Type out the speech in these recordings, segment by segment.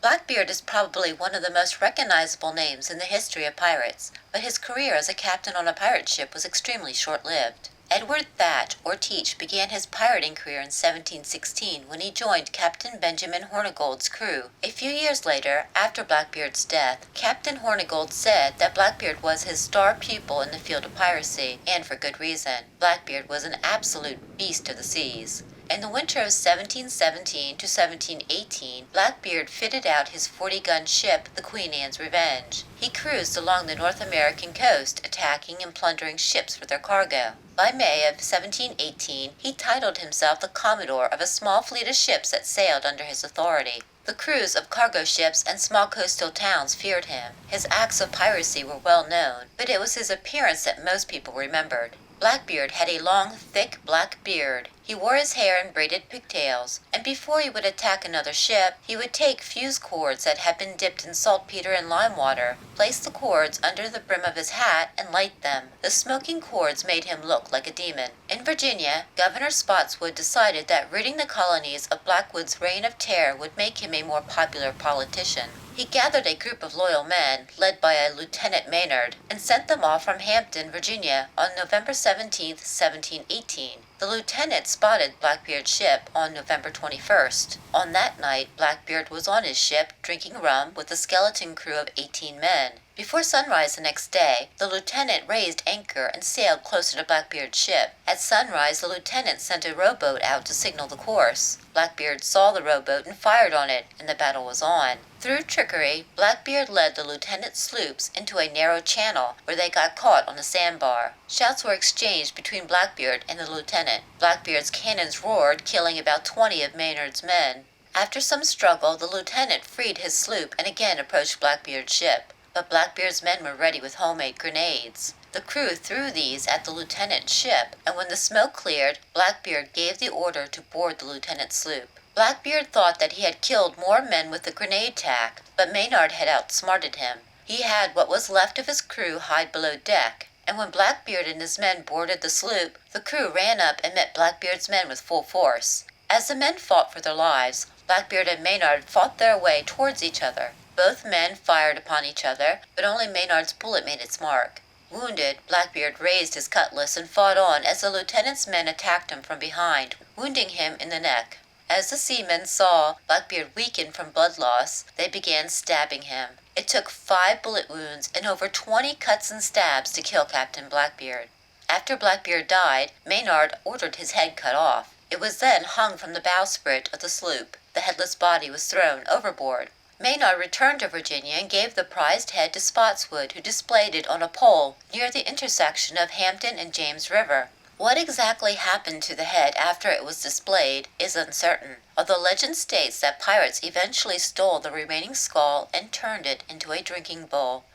Blackbeard is probably one of the most recognizable names in the history of pirates, but his career as a captain on a pirate ship was extremely short-lived. Edward Thatch, or Teach, began his pirating career in 1716 when he joined Captain Benjamin Hornigold's crew. A few years later, after Blackbeard's death, Captain Hornigold said that Blackbeard was his star pupil in the field of piracy, and for good reason. Blackbeard was an absolute beast of the seas. In the winter of 1717 to 1718, Blackbeard fitted out his 40-gun ship, the Queen Anne's Revenge. He cruised along the North American coast, attacking and plundering ships for their cargo. By May of 1718, he titled himself the Commodore of a small fleet of ships that sailed under his authority. The crews of cargo ships and small coastal towns feared him. His acts of piracy were well known, but it was his appearance that most people remembered. Blackbeard had a long, thick black beard. He wore his hair in braided pigtails, and before he would attack another ship, he would take fuse cords that had been dipped in saltpeter and lime water, place the cords under the brim of his hat, and light them. The smoking cords made him look like a demon. In Virginia, Governor Spotswood decided that ridding the colonies of Blackwood's reign of terror would make him a more popular politician. He gathered a group of loyal men, led by a Lieutenant Maynard, and sent them off from Hampton, Virginia, on November 17, 1718. The lieutenant spotted Blackbeard's ship on November 21st. On that night, Blackbeard was on his ship drinking rum with a skeleton crew of 18 men. Before sunrise the next day, the lieutenant raised anchor and sailed closer to Blackbeard's ship. At sunrise, the lieutenant sent a rowboat out to signal the course. Blackbeard saw the rowboat and fired on it, and the battle was on. Through trickery, Blackbeard led the lieutenant's sloops into a narrow channel where they got caught on a sandbar. Shouts were exchanged between Blackbeard and the lieutenant. Blackbeard's cannons roared, killing about 20 of Maynard's men. After some struggle, the lieutenant freed his sloop and again approached Blackbeard's ship. But Blackbeard's men were ready with homemade grenades. The crew threw these at the lieutenant's ship, and when the smoke cleared, Blackbeard gave the order to board the lieutenant's sloop. Blackbeard thought that he had killed more men with the grenade attack, but Maynard had outsmarted him. He had what was left of his crew hide below deck, and when Blackbeard and his men boarded the sloop, the crew ran up and met Blackbeard's men with full force. As the men fought for their lives, Blackbeard and Maynard fought their way towards each other. Both men fired upon each other, but only Maynard's bullet made its mark. Wounded, Blackbeard raised his cutlass and fought on as the lieutenant's men attacked him from behind, wounding him in the neck. As the seamen saw Blackbeard weaken from blood loss, they began stabbing him. It took 5 bullet wounds and over 20 cuts and stabs to kill Captain Blackbeard. After Blackbeard died, Maynard ordered his head cut off. It was then hung from the bowsprit of the sloop. The headless body was thrown overboard. Maynard returned to Virginia and gave the prized head to Spotswood, who displayed it on a pole near the intersection of Hampton and James River. What exactly happened to the head after it was displayed is uncertain, although legend states that pirates eventually stole the remaining skull and turned it into a drinking bowl.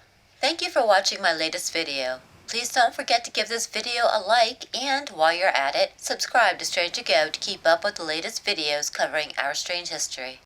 Thank you for watching my latest video. Please don't forget to give this video a like and, while you're at it, subscribe to Strange to Go to keep up with the latest videos covering our strange history.